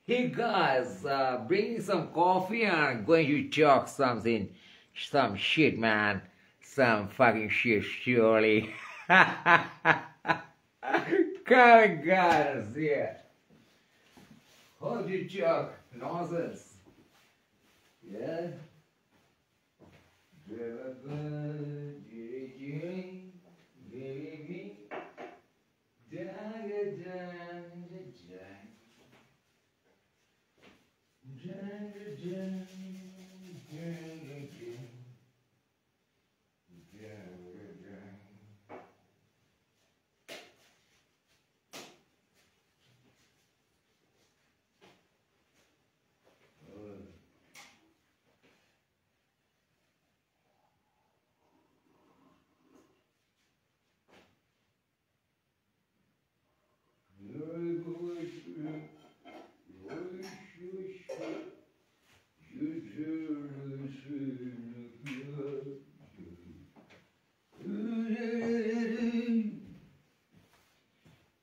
Hey guys, bring some coffee and I'm going to talk something, some shit, man. Some fucking shit, surely. Come on, guys, yeah. How do you talk nonsense? Yeah?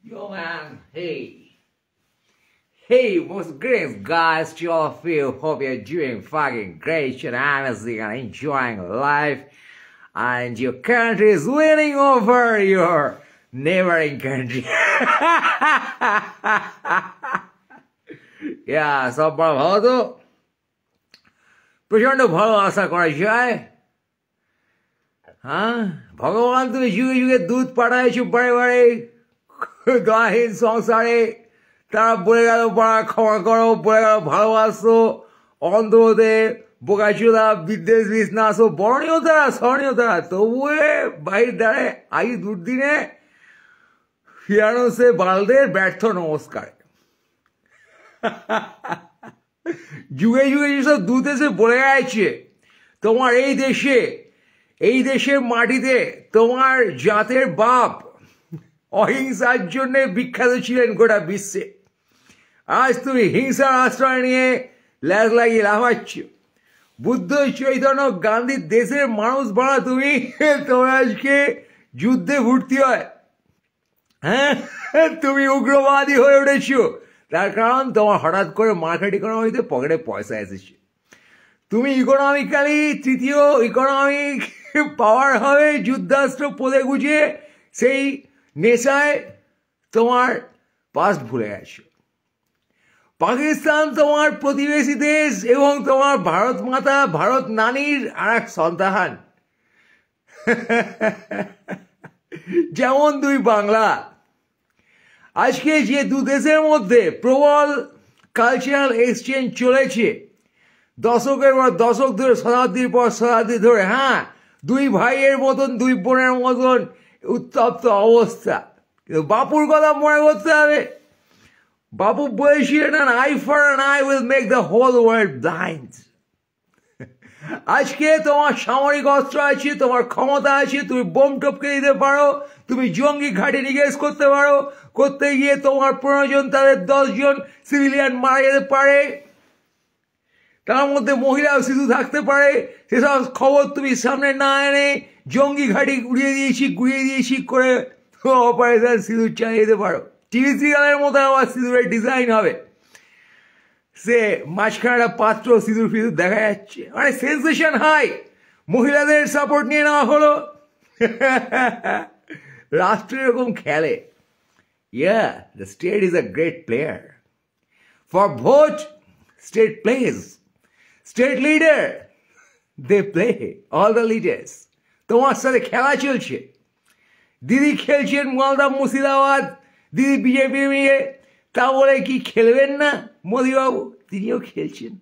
Yo man, hey. Hey, most great guys to all of you. Hope you're doing fucking great and amazing and enjoying life. And your country is winning over your neighboring country. Yeah, সব বড় ভালো তো প্রচন্ড ভালো আশা করা যায় হ্যাঁ ভগবান তুমি যুগে যুগে দুধ পাঠাইছো বারে বারে দয়াহীন সংসারে তারা বলে গেল পাড়া ক্ষমা করো বলে গেল ভালোবাসো অন্ধদের বোকাচোদা বিদ্বেষ বিষ্ণাস ও বরণীয় তারা স্মরণীয় তারা তবুয়ে বাইর দ্বারে আই দুর্দিনে ফিরানো সে বালদের ব্যর্থ নমস্কার যুগে যুগে যেসব দূত এসে বলে গেছে তোমার এই দেশের মাটিতে তোমার জাতের বাপ অহিংসার জন্য বিখ্যাত ছিলেন গোটা বিশ্বে আজ তুমি হিংসার আশ্রয় নিয়ে ল্যাজ লাগিয়ে লাফাচ্ছ বুদ্ধ চৈতন্য গান্ধীর দেশের মানুষ বাড়া তুমি তোমার আজকে যুদ্ধে ভর্তি হয় হ্যাঁ তুমি উগ্রবাদী হয়ে উঠেছ তার কারণ তোমার হঠাৎ করে মার্কেট ইকোনমিতে পকেটে পয়সা এসেছে তুমি ইকোনমিক্যালি তৃতীয় ইকোনমিক পাওয়ার হবে যুদ্ধাস্ত্র পদে গুছিয়ে সেই নেশায় তোমার পাস্ট ভুলে গেছো পাকিস্তান তোমার প্রতিবেশী দেশ এবং তোমার ভারত মাতা ভারত নারীর আর এক সন্তান যেমন দুই বাংলা আজকে যে দু দেশের মধ্যে প্রবল কালচারাল এক্সচেঞ্জ চলেছে দশকের পর দশক ধরে শতাব্দীর পর শতাব্দী ধরে হ্যাঁ দুই ভাইয়ের মতন দুই বোনের মতন উত্তপ্ত অবস্থা কিন্তু বাপুর কথা মনে করতে হবে বাপু বলেছিলেন an eye for an eye will make the whole world blind আজকে তোমার সামরিক অস্ত্র আছে তোমার ক্ষমতা আছে তুমি বোম টপকে দিতে পারো তুমি জঙ্গি ঘাঁটি নিগেজ করতে পারো করতে গিয়ে তোমার 15 জন তাদের 10 জন সিভিলিয়ান মারা যেতে পারে তার মধ্যে মহিলা ও শিশু থাকতে পারে সেসব খবর তুমি সামনে না এনে জঙ্গি ঘাঁটি গুড়িয়ে দিয়েছি করে অপারেশন সিঁদুর চালিয়ে দিতে পারো টিভি সিরিয়ালের মতো আবার সিঁদুরের ডিজাইন হবে সে মাঝখানে একটা পাত্র সিঁদুর ফিঁদুর দেখা যাচ্ছে মানে সেন্সেশন হাই মহিলাদের সাপোর্ট নিয়ে নেওয়া হলো রাষ্ট্র এরকম খেলে yeah the state is a great player for vote state plays state leader they play all the leaders তোমার সাথে খেলা চলছে দিদি খেলছেন মালদা মুর্শিদাবাদ দিদি বিজেপি নিয়ে তা বলে কি খেলবেন না মোদিবাবু তিনিও খেলছেন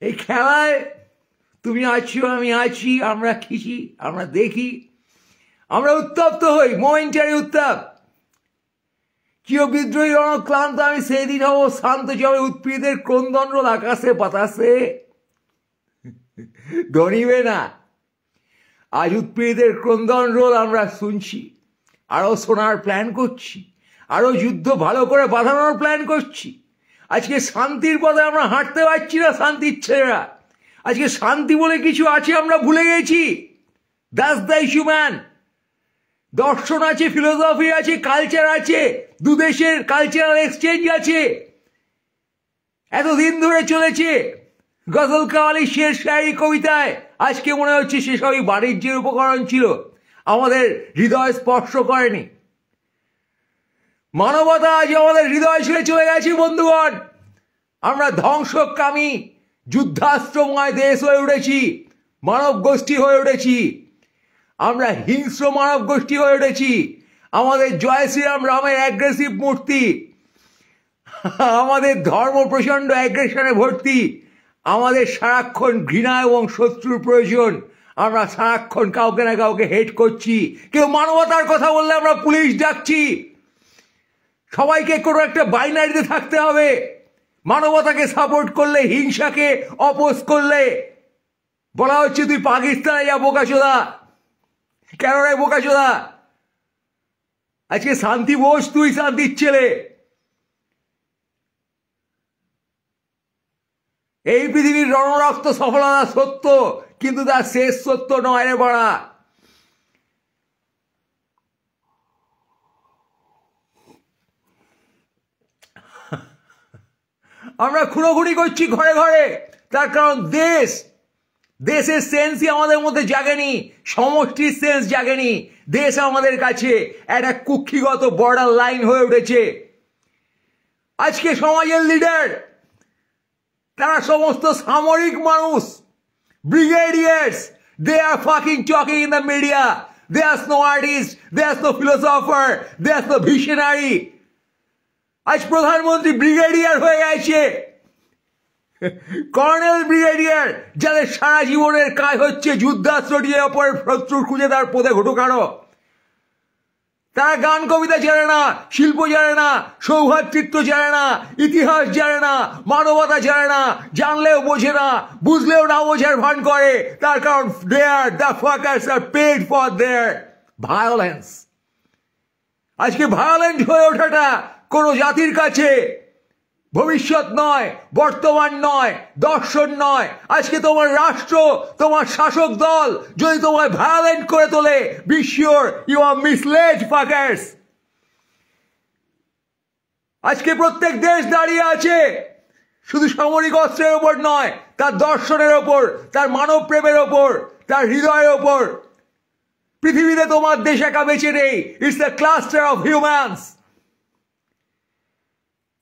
এই খেলায় তুমি আছো আমি আছি আমরা খিচি আমরা দেখি আমরা উত্তপ্ত হই মোমেন্টারি উত্তাপ কেউ বিদ্রোহী ক্লান্ত আমি সেই দিন হব শান্ত জবে উৎপীড়িতের ক্রন্দনরোল আকাশে বাতাসে ধরিবে না আজ উৎপীড়িতের ক্রন্দন রোল আমরা শুনছি আরো শোনার প্ল্যান করছি আরো যুদ্ধ ভালো করে বাঁধানোর প্ল্যান করছি আজকে শান্তির পথে আমরা হাঁটতে পারছি না শান্তির ছেলেরা আজকে শান্তি বলে কিছু আছে আমরা ভুলে গেছি দ্যাটস দ্য ইস্যু ম্যান দর্শন আছে, ফিলোসফি আছে, কালচার আছে, দুদেশের কালচারাল এক্সচেঞ্জ আছে, এতদিন ধরে চলেছে। গজল কাওয়ালি শের শায়রি কবিতায় আজকে মনে হচ্ছে সেসবই বাণিজ্যের উপকরণ ছিল, আমাদের হৃদয় স্পর্শ করেনি। মানবতা আজ আমাদের হৃদয় ছেড়ে চলে গেছে বন্ধুগণ। আমরা ধ্বংসকামী যুদ্ধাস্ত্রময় দেশ হয়ে উঠেছি, মানব গোষ্ঠী হয়ে উঠেছি, আমরা হিংস্র মানব গোষ্ঠী হয়ে উঠেছি। আমাদের জয় শ্রীরাম রামের অ্যাগ্রেসিভ মূর্তি, আমাদের ধর্ম প্রচণ্ড অ্যাগ্রেশনে ভর্তি, আমাদের সারাক্ষণ ঘৃণা এবং শত্রুর প্রয়োজন, আমরা সারাক্ষণ কাউকে না কাউকে হেট করছি। কেউ মানবতার কথা বললে আমরা পুলিশ ডাকছি। সবাইকে কোনো একটা বাইনারিতে থাকতে হবে। মানবতাকে সাপোর্ট করলে, হিংসাকে অপোজ করলে বলা হচ্ছে তুই পাকিস্তানে যা বোকাচোদা। কেন রে বোকাচোদা? আজকে শান্তি বোস, তুই শান্তির ছেলে। এই পৃথিবীর রণরক্ত সফলতা সত্য, কিন্তু তার শেষ সত্য নয় রে বাড়া। আমরা খুনোখুনি করছি ঘরে ঘরে, তার কারণ দেশের সেন্সই আমাদের মধ্যে জাগেনি, সমষ্টির সেন্স জাগেনি। দেশ আমাদের কাছে একটা কুক্ষিগত বর্ডার লাইন হয়ে উঠেছে। আজকে সমাজের লিডার তারা সমস্ত সামরিক মানুষ, ব্রিগেডিয়ার্স। They are fucking talking in the media. There's no artist, there's no philosopher, there's no visionary. আজ প্রধানমন্ত্রী ব্রিগেডিয়ার হয়ে গেছে, কর্নেল ব্রিগেডিয়ার, যাদের সারা জীবনের কাজ হচ্ছে যুদ্ধাস্ত্র দিয়ে অপরের শত্রুর খুঁজে তার পদে ঘটুকানো। তারা গান কবিতা জানে না, শিল্প জানে না, সৌভাতৃত্ব জানে না, ইতিহাস জানে না, মানবতা জানে না, জানলেও বোঝে না, বুঝলেও না বোঝার ভান করে। তার কারণ the fuckers are paid for their violence. আজকে ভায়োলেন্ট হয়ে ওঠাটা কোনো জাতির কাছে ভবিষ্যৎ নয়, বর্তমান নয়, দর্শন নয়। আজকে তোমার রাষ্ট্র, তোমার শাসক দল যদি তোমায় ভায়োলেন্ট করে তোলে, be sure you are misled fuckers. আজকে প্রত্যেক দেশ দাঁড়িয়ে আছে শুধু সামরিক অস্ত্রের ওপর নয়, তার দর্শনের ওপর, তার মানব প্রেমের ওপর, তার হৃদয়ের ওপর। পৃথিবীতে তোমার দেশ একা বেঁচে নেই, it's the cluster of humans.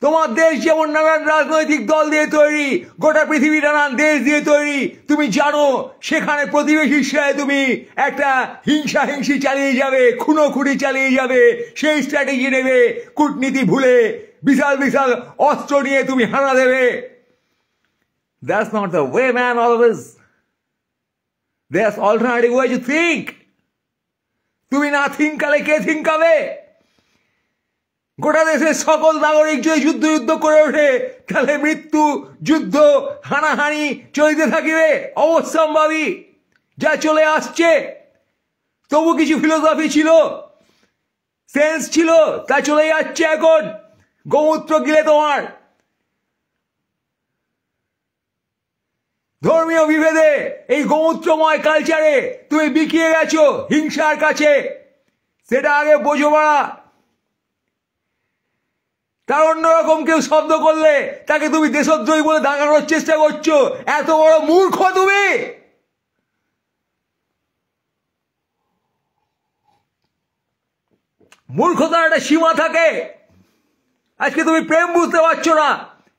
তোমার দেশ যেমন নানান রাজনৈতিক দল দিয়ে তৈরি, গোটা পৃথিবী নানান দেশ দিয়ে তৈরি। তুমি জানো সেখানে প্রতিবেশীর সাথে তুমি একটা হিংসি চালিয়ে যাবে, খুনোখুনি চালিয়ে যাবে, সেই স্ট্র্যাটেজি নেবে, কূটনীতি ভুলে বিশাল বিশাল অস্ত্র নিয়ে তুমি হানা দেবে। That's not the way, man, always. There's alternative way to think. তুমি না থিঙ্কালে কে থিঙ্কাবে? গোটা দেশের সকল নাগরিক যদি যুদ্ধ করে ওঠে, তাহলে মৃত্যু, যুদ্ধ, হানাহানি চলতে থাকিবে অবশ্যম্ভাবী, যা চলে আসছে। তবু কিছু ফিলোসফি ছিল, সেন্স ছিল, তা চলে যাচ্ছে এখন গোমূত্র গিলে। তোমার ধর্মীয় বিভেদে, এই গোমূত্রময় কালচারে তুমি বিকিয়ে গেছো হিংসার কাছে। সেটা আগে বোঝো বাড়া। তার অন্যরকম কেউ শব্দ করলে তাকে তুমি দেশদ্রোহী বলে দাঁড়ানোর চেষ্টা করছো। এত বড় মূর্খ তুমি! মূর্খতার একটা সীমা থাকে। আজকে তুমি প্রেম বুঝতে পারছো না,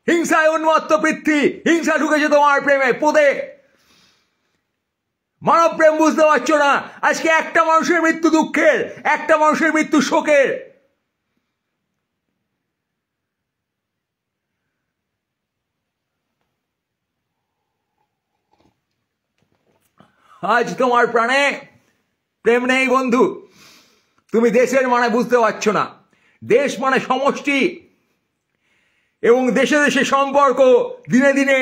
হিংসায় উন্মত্ত পৃথ্বী, হিংসা ঢুকেছে তোমার প্রেমে পদে। মানব প্রেম বুঝতে পারছো না। আজকে একটা মানুষের মৃত্যু দুঃখের, একটা মানুষের মৃত্যু শোকের। আজ তোমার প্রাণে প্রেম নেই বন্ধু। তুমি দেশের মানে বুঝতে পারছো না। দেশ মানে সমষ্টি, এবং দেশে দেশে সম্পর্ক দিনে দিনে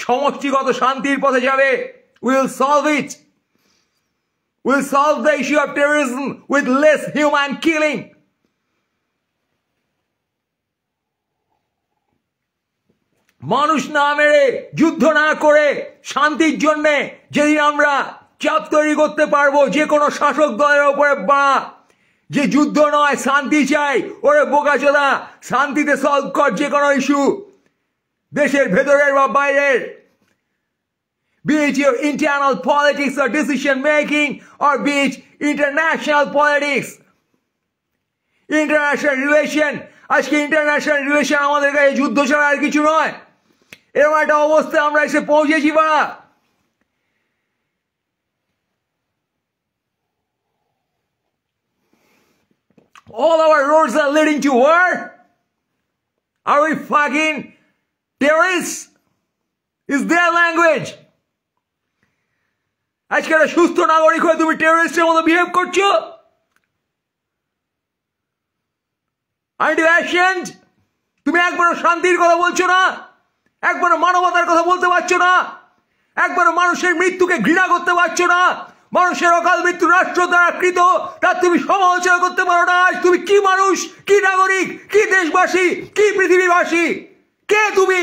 সমষ্টিগত শান্তির পথে যাবে। We'll solve it. We'll solve the issue of terrorism with less human killing. মানুষ না মেরে, যুদ্ধ না করে, শান্তির জন্য যেদিন আমরা চাপ তৈরি করতে পারবো যে কোনো শাসক দলের উপরে বা যে যুদ্ধ নয় শান্তি চাই, ওরে বোকাচোদা, শান্তিতে সলভ কর যে কোনো ইস্যু, দেশের ভেতরের বা বাইরের, be it your internal politics or decision making or be it international politics, international relation। আজকে ইন্টারন্যাশনাল রিলেশন আমাদের কাছে যুদ্ধ ছাড়া আর কিছু নয়। এরকম একটা অবস্থায় আমরা এসে পৌঁছেছি বাড়া। All our roads are leading to war? Are we fucking terrorists? Is their language? আজকে একটা সুস্থ নাগরিক হয়ে তুমি টেররিস্টের মতো বিহেভ করছো? Aren't you ashamed? তুমি একবারও শান্তির কথা বলছো না, একবারও মানবতার কথা বলতে পারছো না, একবারও মানুষের মৃত্যুকে ঘৃণা করতে পারছো না, মানুষের অকাল মৃত্যু রাষ্ট্র দ্বারা কৃত তার তুমি সমালোচনা করতে পারো না। আজ তুমি কি মানুষ, কি নাগরিক, কি দেশবাসী, কি পৃথিবীবাসী, কে তুমি?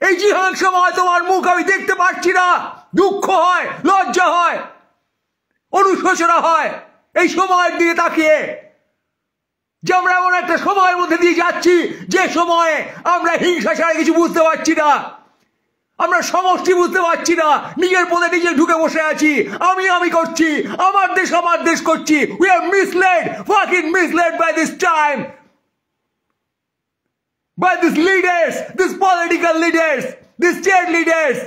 এই জিহাংসময় তোমার মুখ আমি দেখতে পাচ্ছি না। দুঃখ হয়, লজ্জা হয়, অনুশোচনা হয় এই সময়ের দিকে তাকিয়ে, যে আমরা এমন একটা সময়ের মধ্যে দিয়ে যাচ্ছি যে সময়ে আমরা হিংসা ছাড়া কিছু বুঝতে পারছি না, আমরা সমষ্টি বুঝতে পারছি না, নিজের পদে নিজে ঢুকে বসে আছি, আমি করছি, আমার দেশ করছি। We are misled, fucking misled by this time, by these leaders, these political leaders, these state leaders.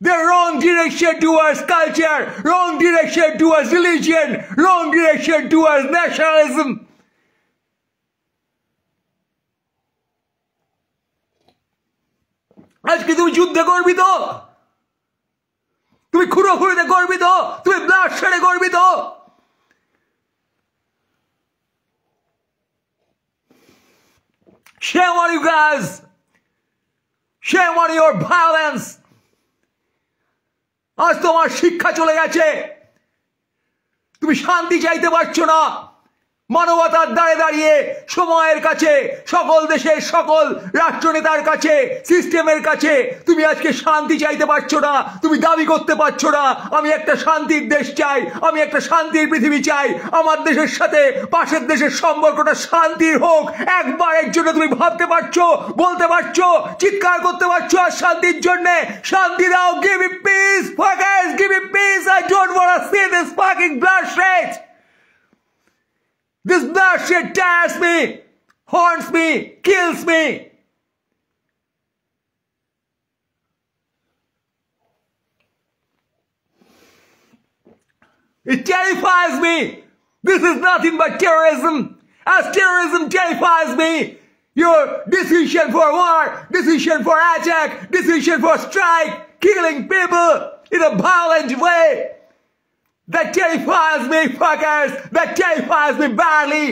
The wrong direction towards culture, wrong direction towards religion, wrong direction towards nationalism. আজকে তুমি যুদ্ধে গর্বিত, তুমি খুঁড়োখুড়িতে গর্বিত, তুমি ব্লাড শেডে গর্বিত। Shame on you guys, shame on your violence। আজ তোমার শিক্ষা চলে গেছে, তুমি শান্তি চাইতে পারছো না। মানবতার দ্বারে দাঁড়িয়ে সময়ের কাছে, সকল দেশের সকল রাষ্ট্রনেতার কাছে, সিস্টেমের কাছে তুমি আজকে শান্তি চাইতে পারছো না, তুমি দাবি করতে পারছো না আমি একটা শান্তির দেশ চাই, আমি একটা শান্তির পৃথিবী চাই, আমার দেশের সাথে পাশের দেশের সম্পর্কটা শান্তির হোক। একবারের জন্য তুমি ভাবতে পারছো, বলতে পারছো, চিৎকার করতে পারছো আর শান্তির জন্য? শান্তি দাও, give me peace, fuckers, give me peace, I don't want to see this fucking bloodshed. This bloodshed tears me, haunts me, kills me. It terrifies me. This is nothing but terrorism. As terrorism terrifies me, your decision for war, decision for attack, decision for strike, killing people in a violent way, that terrifies me, fuckers, that terrifies me badly.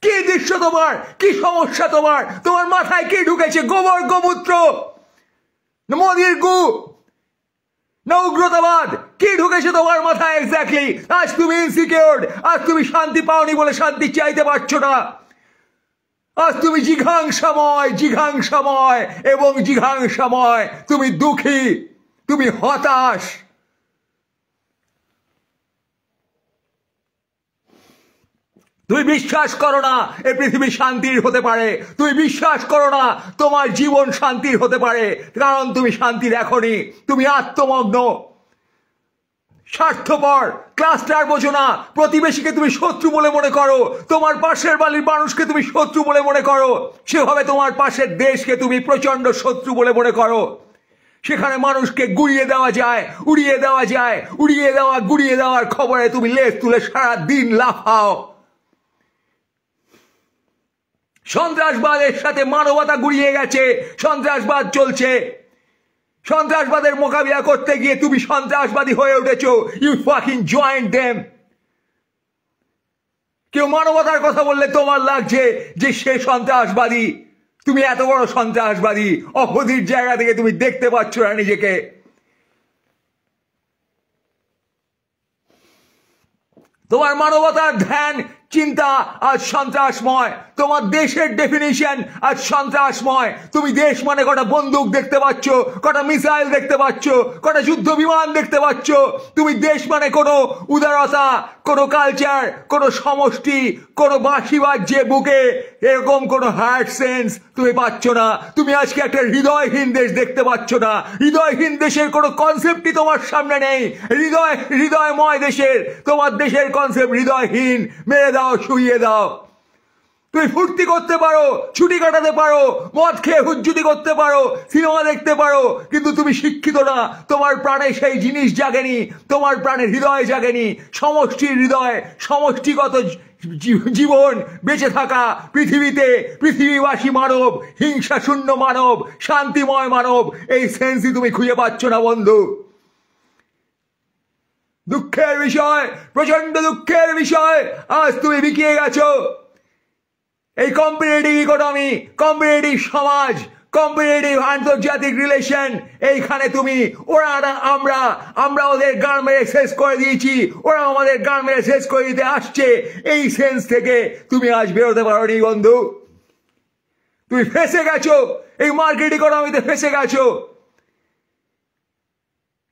কি দৃশ্য তোমার, কি সমস্যা তোমার, তোমার মাথায় কি ঢুকেছে? গোবর গোমূত্র, মোদির গু, না উগ্রতাবাদ, কি ঢুকেছে তোমার মাথায় এক্স্যাক্টলি? আজ তুমি ইনসিকিউরড, আজ তুমি শান্তি পাওনি বলে শান্তি চাইতে পারছো না, আজ তুমি জিঘাংসাময় এবং জিঘাংসাময়, তুমি দুঃখী, তুমি হতাশ। তুমি বিশ্বাস করো না এই পৃথিবী শান্তির হতে পারে, তুমি বিশ্বাস করো না তোমার জীবন শান্তির হতে পারে, কারণ তুমি শান্তি দেখোনি। তুমি আত্মমগ্ন, স্বার্থপর, ক্লাস্টার বোঝো না, প্রতিবেশীকে তুমি শত্রু বলে মনে করো, তোমার পাশের বাড়ির মানুষকে তুমি শত্রু বলে মনে করো, সেভাবে তোমার পাশের দেশকে তুমি প্রচন্ড শত্রু বলে মনে করো। সেখানে মানুষকে গুড়িয়ে দেওয়া যায়, উড়িয়ে দেওয়া যায়, গুড়িয়ে দেওয়ার খবরে তুমি লেজ তুলে সারা দিন লাফাও। সন্ত্রাসবাদের সাথে মানবতা গুড়িয়ে গেছে, সন্ত্রাসবাদ চলছে, সন্ত্রাসবাদের মোকাবিলা করতে গিয়ে তুমি সন্ত্রাসবাদী হয়ে উঠেছো। You fucking joined them. কেউ মানবতার কথা বললে তোমার লাগছে যে সে সন্ত্রাসবাদী, তুমি এত বড় সন্ত্রাসবাদী, অপোজিট জায়গা থেকে তুমি দেখতে পাচ্ছ না নিজেকে। তোমার মানবতার ধ্যান চিন্তা আজ সন্ত্রাসময়, তোমার দেশের ডেফিনিশন আজ সন্ত্রাসময়। তুমি দেশ মানে কটা বন্দুক দেখতে পাচ্ছ, কটা মিসাইল দেখতে পাচ্ছ, কটা যুদ্ধ বিমান দেখতে পাচ্ছ। তুমি দেশ মানে কোনো উদারতা, কোনো কালচার, কোনো সমষ্টি, কোনো বাঁশি বাজছে বুকে, এরকম কোনো হার্ট সেন্স তুমি পাচ্ছ না। তুমি আজকে একটা হৃদয়হীন দেশ দেখতে পাচ্ছ না। হৃদয়হীন দেশের কোনো কনসেপ্টই তোমার সামনে নেই। হৃদয়ময় দেশের, তোমার দেশের কনসেপ্ট হৃদয়হীন। মেরে দাও, শুইয়ে দাও। তুমি ফুর্তি করতে পারো, ছুটি কাটাতে পারো, মদ খেয়ে হুজ্জুতি করতে পারো, সিনেমা দেখতে পারো, কিন্তু তুমি শিক্ষিত না। তোমার প্রাণে সেই জিনিস জাগেনি, তোমার প্রাণের হৃদয় জাগেনি। সমষ্টির হৃদয়, সমষ্টিগত জীবন, বেঁচে থাকা পৃথিবীতে, পৃথিবীবাসী মানব, হিংসা শূন্য মানব, শান্তিময় মানব, এই সেন্সই তুমি খুঁজে পাচ্ছ না বন্ধু। দুঃখের বিষয়, প্রচন্ড দুঃখের বিষয়, আজ তুমি বিকিয়ে গেছো। এই কম্পিটিটিভ ইকোনমি, কম্পিটিটিভ সমাজ, কম্পিটিটিভ আন্তর্জাতিক রিলেশন, এইখানে তুমি, ওরা আমরা ওদের গান মেরে শেষ করে দিয়েছি, ওরা আমাদের গান মেরে শেষ করে দিতে আসছে, এই সেন্স থেকে তুমি আজ বেরোতে পারোনি বন্ধু। তুমি ফেসে গেছো, এই মার্কেট ইকোনমিতে ফেসে গেছো,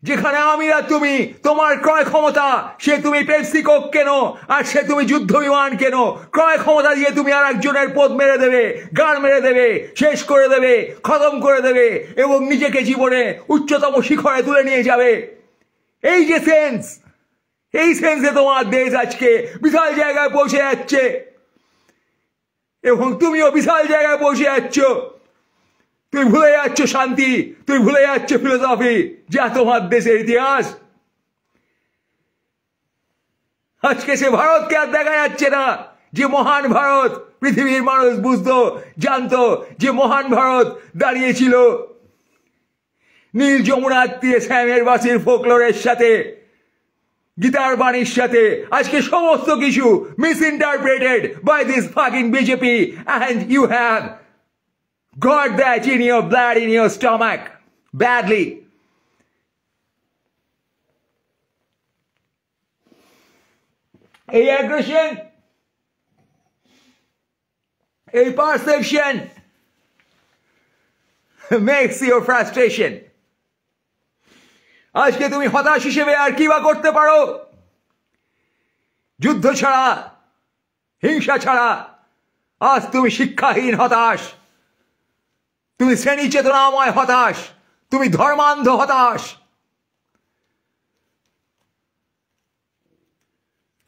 যেখানে আমিরা তুমি, তোমার ক্রয় ক্ষমতা, সে তুমি পেপসি কোক কেনো, আর সে তুমি যুদ্ধ বিমান কেনো। ক্রয় ক্ষমতা দিয়ে তুমি আর একজনের পদ মেরে দেবে, গান মেরে দেবে, শেষ করে দেবে, খতম করে দেবে, এবং নিজেকে জীবনে উচ্চতম শিখরে তুলে নিয়ে যাবে। এই যে সেন্স, এই সেন্সে তোমার দেশ আজকে বিশাল জায়গায় পৌঁছে যাচ্ছে, এবং তুমিও বিশাল জায়গায় পৌঁছে যাচ্ছ। তুমি ভুলে যাচ্ছ শান্তি, তুমি ভুলে যাচ্ছ ফিলোসফি, যা তোমার দেশের ইতিহাস। আজকে সে ভারতকে আর দেখা যাচ্ছে না, যে মহান ভারত পৃথিবীর মানুষ বুঝতো, জানতো, যে মহান ভারত দাঁড়িয়েছিল নীল যমুনার তীরে শ্যামের বাসির ফোকলোরের সাথে, গীতার বাণীর সাথে। আজকে সমস্ত কিছু misinterpreted by this fucking BJP, and you have got that in your blood, in your stomach, badly. A aggression, a perception makes your frustration. আজকে তুমি হতাশ হিসেবে আর কি বা করতে পারো? যুদ্ধ ছাড়া, হিংসা ছাড়া আজ তুমি শিক্ষাহীন হতাশ, তুমি শ্রেণী চেতনাময় হতাশ, তুমি ধর্মান্ধ হতাশ।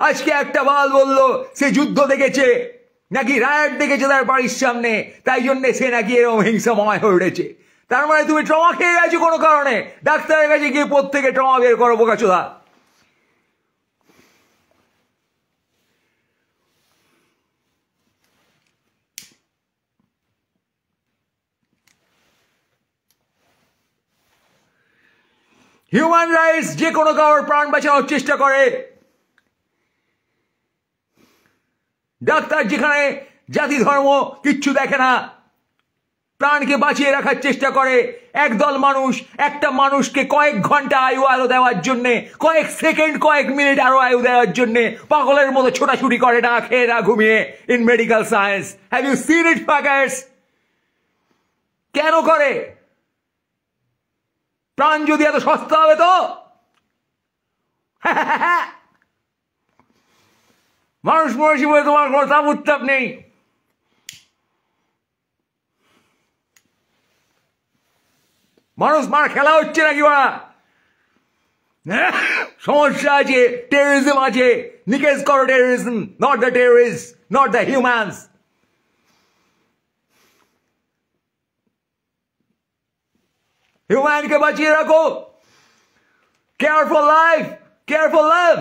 আজকে একটা বাল বলল সে যুদ্ধ দেখেছে, নাকি রায়ট দেখেছে তার বাড়ির সামনে, তাই জন্য সে নাকি এরকম হিংসাময় হয়ে উঠেছে। তার মানে তুমি ট্রমা খেয়ে গেছো কোনো কারণে, ডাক্তারের কাছে গিয়ে প্রত্যেকে ট্রমা বের করো বোকাচোদা। হিউম্যান রাইটস যে কোনো কারোর প্রাণ বাঁচানোর চেষ্টা করে, ডাক্তার যেখানে জাতি ধর্ম কিচ্ছু দেখে না, প্রাণকে বাঁচিয়ে রাখার চেষ্টা করে। একদল মানুষ একটা মানুষকে কয়েক ঘন্টা আয়ু আরো দেওয়ার জন্যে, কয়েক সেকেন্ড, কয়েক মিনিট আরো আয়ু দেওয়ার জন্যে পাগলের মতো ছোটাছুটি করে, না খেয়ে না ঘুমিয়ে, in medical science. Have you seen it fuckers? কেন করে? প্রাণ যদি এত সস্তা হবে তো মানুষ মরেছি বলে তোমার কোনো তাপ উত্তাপ নেই। মানুষ মার খেলা হচ্ছে নাকি বা? সমস্যা আছে, টেররিজম আছে, নিকেশ করো terrorism, not the terrorist, not the humans. হিউম্যানকে বাঁচিয়ে রাখো, care for life, care for love.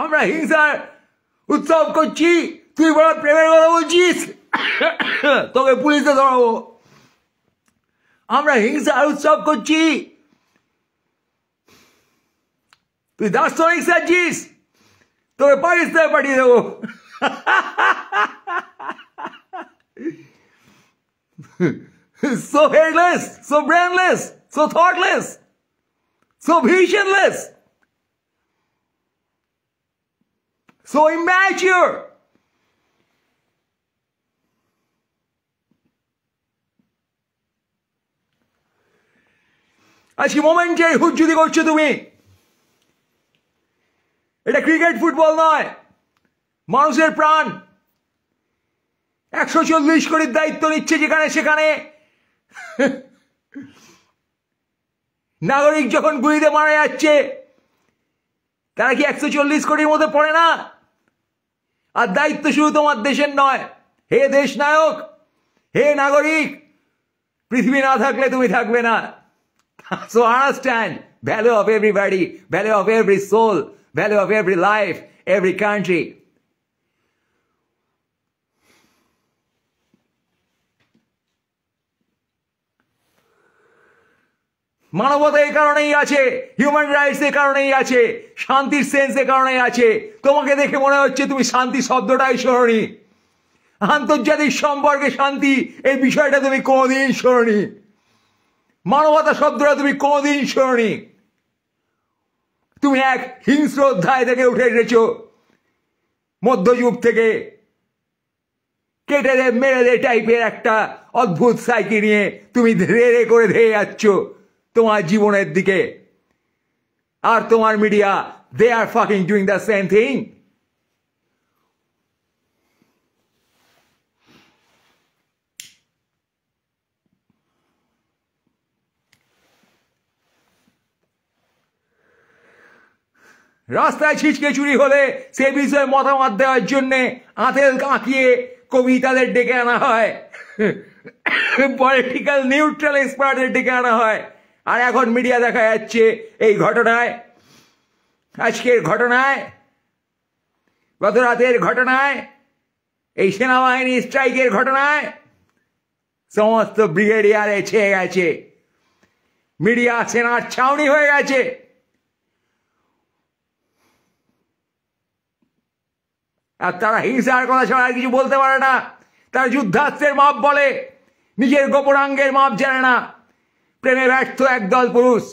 আমরা হিংসার উৎসব করছি, তুই বড় প্রেমের কথা বলছিস, তোকে পুলিশে ধরাবো। আমরা হিংসার উৎসব করছি, তুই দার্শনিক সাজিস, তোকে পাকিস্তানে পাঠিয়ে দেবো। So headless, so brainless, so thoughtless, so visionless, so immature. আজকে মোমেন্টারি হুজ্জুদি করছো তুমি। এটা ক্রিকেট ফুটবল নয়, মানুষের প্রাণ। 140 কোটির দায়িত্ব নিচ্ছে যেখানে সেখানে। নাগরিক যখন গুলিতে মারা যাচ্ছে, তারা কি 140 কোটির মধ্যে পড়ে না? আর দায়িত্ব শুধু তোমার দেশের নয়। হে দেশ নায়ক, হে নাগরিক, পৃথিবী না থাকলে তুমি থাকবে না। So understand value of everybody, value of every soul, value of every life, every country. মানবতা এই কারণেই আছে, হিউম্যান রাইটস এর কারণেই আছে, শান্তির সেন্স এর কারণেই আছে। তোমাকে দেখে মনে হচ্ছে তুমি শান্তি শব্দটাই শোনোনি, আন্তর্জাতিক সম্পর্কে শান্তি এই বিষয়টা তুমি কোনোদিন শোনোনি, মানবতা শব্দটা তুমি কোনোদিন শোনোনি। তুমি এক হিংস্র অধ্যায় থেকে উঠে এসেছো, মধ্যযুগ থেকে, কেটে দে মেরে দে টাইপের একটা অদ্ভুত সাইকি নিয়ে তুমি ধীরে ধীরে করে ধেয়ে যাচ্ছ তোমার জীবনের দিকে। আর তোমার media, they are fucking doing the same thing. রাস্তায় ছিচকে চুরি হলে সে বিষয়ে মতামত দেওয়ার জন্য আঁতেল আঁকিয়ে কবিতাদের ডেকে আনা হয়, পলিটিক্যাল নিউট্রাল এক্সপার্টদের ডেকে আনা হয়। আর এখন মিডিয়া দেখা যাচ্ছে এই ঘটনায়, আজকের ঘটনায়, গত রাতের ঘটনায়, এই সেনাবাহিনী স্ট্রাইকের ঘটনায় সমস্ত ব্রিগেডিয়ারে ছেয়ে গেছে, মিডিয়া সেনার ছাউনি হয়ে গেছে। আর তারা হিংসার কথা ছাড়া আর কিছু বলতে পারে না। তারা যুদ্ধাস্ত্রের মাপ বলে, নিজের গোপনাঙ্গের মাপ জানে না। প্রেমে ব্যর্থ একদল পুরুষ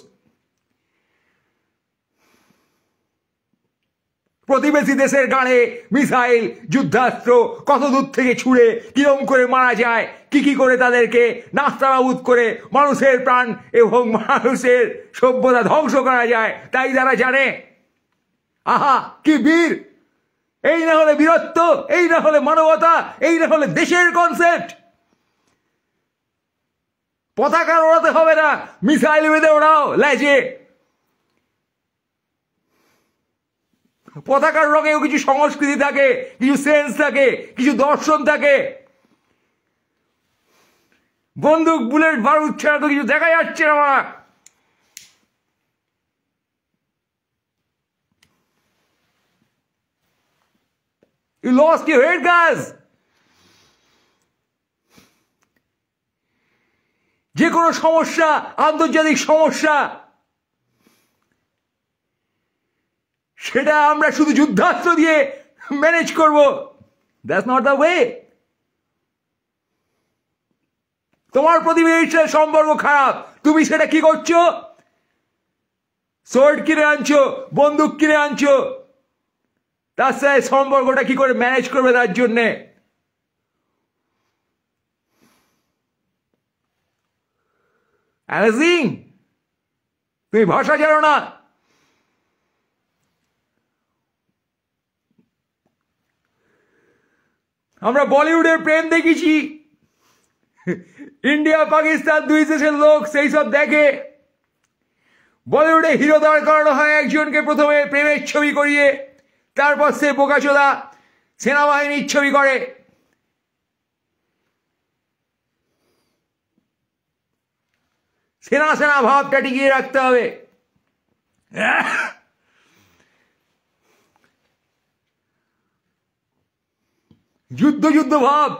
প্রতিবেশী দেশের গাড়ে মিসাইল, যুদ্ধাস্ত্র কত দূর থেকে ছুঁড়ে কিরম করে মারা যায়, কি করে তাদেরকে নাস্তানাবুদ করে মানুষের প্রাণ এবং মানুষের সভ্যতা ধ্বংস করা যায়, তাই তারা জানে। আহা কি বীর! এই না হলে বীরত্ব, এই না হলে মানবতা, এই না হলে দেশের কনসেপ্ট। পতাকা ওড়াতে হবে না, মিসাইল বেঁধে ওড়াও লেজে। পতাকার রঙেও কিছু সংস্কৃতি থাকে, কিছু সেন্স থাকে, কিছু দর্শন থাকে। বন্দুক, বুলেট, বারুদ ছাড়া তো কিছু দেখা যাচ্ছে না। You lost your head, guys. যে কোনো সমস্যা, আন্তর্জাতিক সমস্যা, সেটা আমরা শুধু যুদ্ধাস্ত্র দিয়ে ম্যানেজ করব। That's not the way. তোমার প্রতিবেশীর সাথে সম্পর্ক খারাপ, তুমি সেটা কি করছো? সোর্ড কিনে আনছো, বন্দুক কিনে আনছো, তার সাথে সম্পর্কটা কি করে ম্যানেজ করবে তার জন্যে। অ্যামেজিং! তুমি ভাষা জানো না। আমরা বলিউডের প্রেম দেখেছি, ইন্ডিয়া পাকিস্তান দুই দেশের লোক সেই সব দেখে। বলিউডে হিরো দাঁড় করানো হয় একজনকে, প্রথমে প্রেমের ছবি করিয়ে, তারপর সে বোকাচোদা সেনাবাহিনীর ছবি করে। সেনা সেনা ভাবটা টিকিয়ে রাখতে হবে। যুদ্ধ যুদ্ধ ভাব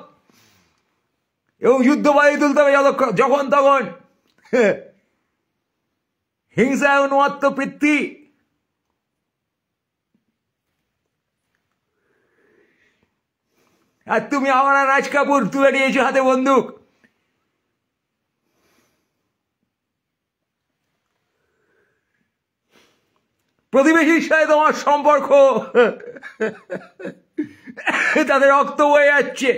এবং যুদ্ধ বাড়ি তুলতে হবে যখন তখন। হিংসা উন্মত্ত বৃত্তি। আর তুমি আমার রাজ কাপুর তুলে নিয়েছো হাতে বন্দুক। প্রতিবেশীর সাথে তোমার সম্পর্ক তাদের রক্ত বয়ে যাচ্ছে,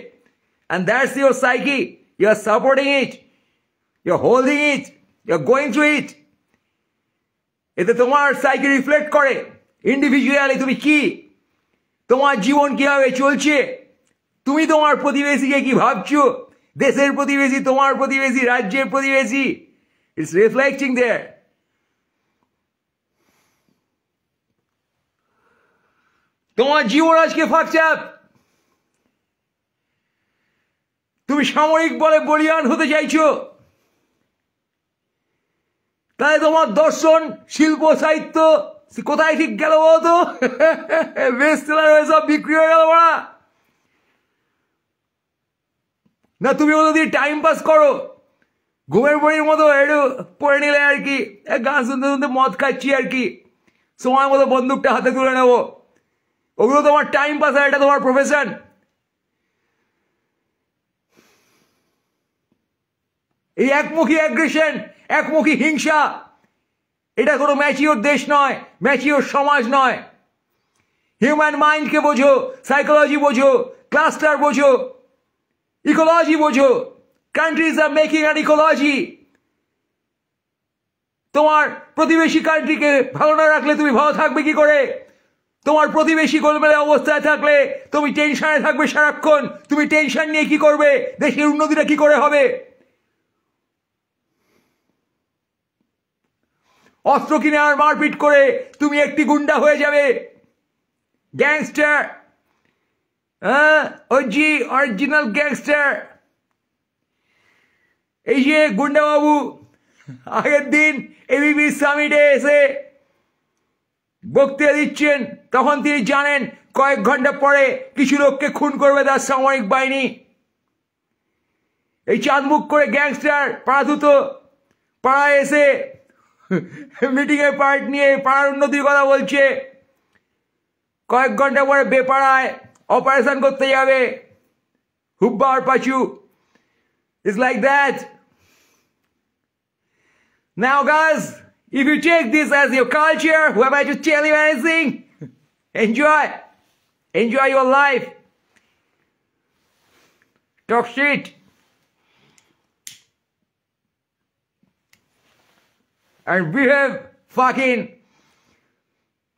and that's your psyche. You are supporting it, you are holding it, you are going through it. এতে তোমার সাইকি রিফ্লেক্ট করে ইন্ডিভিজুয়ালি তুমি কি, তোমার জীবন কিভাবে চলছে, তুমি তোমার প্রতিবেশীকে কি ভাবছো, দেশের প্রতিবেশী, তোমার প্রতিবেশী, রাজ্যের প্রতিবেশী, ইটস রিফ্লেক্টিং দেয়ার। তোমার জীবন আজকে ফাঁকচাপ, তুমি সামরিক বলে বলিয়ান হতে চাইছো, তাই তোমার দর্শন, শিল্প, সাহিত্য কোথায় ঠিক গেল বলতো? বেস্ট সেলার হয়ে সব বিক্রি হয়ে গেল বড়া। না তুমি ওদের দিয়ে টাইম পাস করো, ঘুমের বড়ির মতো একটু পড়ে নিলে আর কি, গান শুনতে শুনতে মদ খাচ্ছি আর কি, সময় মতো বন্দুকটা হাতে তুলে নেবো, ওগুলো তোমার টাইম পাস আর এটা তোমার প্রফেশন। এই একমুখী অ্যাগ্রেশন, একমুখী হিংসা, এটা কোনো ম্যাচিওর দেশ নয়, ম্যাচিওর সমাজ নয়। হিউম্যান মাইন্ডকে বোঝো, সাইকোলজি বোঝো, ক্লাস্টার বোঝো, ইকোলজি বোঝো। Countries are making an ecology. তোমার প্রতিবেশী কান্ট্রিকে ভালো না রাখলে তুমি ভালো থাকবে কি করে? তোমার প্রতিবেশী গোলমেলে অবস্থায় থাকলে তুমি টেনশনে থাকবে সারাক্ষণ। তুমি টেনশন নিয়ে কি করবে? দেশের উন্নতিটা কি করে হবে? অস্ত্র কিনে আর মারপিট করে তুমি একটি গুন্ডা হয়ে যাবে, গ্যাংস্টার। হ্যাঁ, ওজি অরিজিনাল গ্যাংস্টার। এই যে গুন্ডা বাবু আগের দিন এবিপি সামিটে এসে বক্তৃতা দিচ্ছেন, তখন তিনি জানেন কয়েক ঘন্টা পরে কিছু লোককে খুন করবে তার সামরিক বাহিনী। এই চাঁদমুখ করে গ্যাংস্টার পাড়াধুত পাড়ায় এসে মিটিংয়ে পার্ট নিয়ে পাড়ার উন্নতির কথা বলছে, কয়েক ঘন্টা পরে বেপাড়ায় অপারেশন করতে যাবে, হুব্বা আর Pachu. It's like that. Now guys, if you take this as your culture, who am I to tell you anything? Enjoy your life. Talk shit. And behave fucking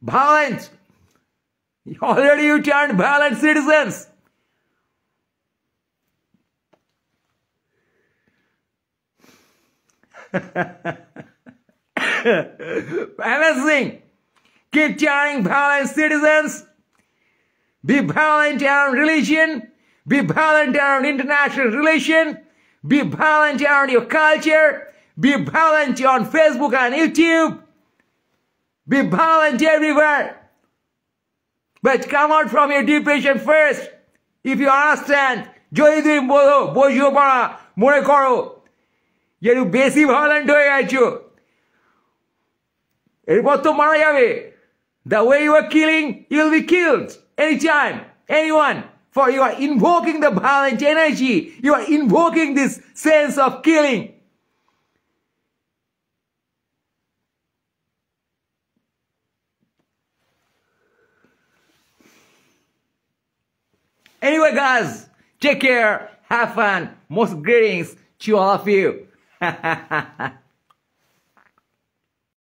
violent. Already you turned violent citizens. Amazing. Keep turning violent citizens. Be violent around religion. Be violent around international relation. Be violent around your culture. Be violent on Facebook and YouTube. Be violent everywhere. But come out from your depression first. If you understand, যদি তুমি বোঝো পারা মনে করো যে একটু বেশি violent হয়ে গেছো, এরপর তো মারা যাবে। The way you are killing, you will be killed anytime, anyone. For you are invoking the violent energy. You are invoking this sense of killing. Anyway guys, take care, have fun, most greetings to all of you.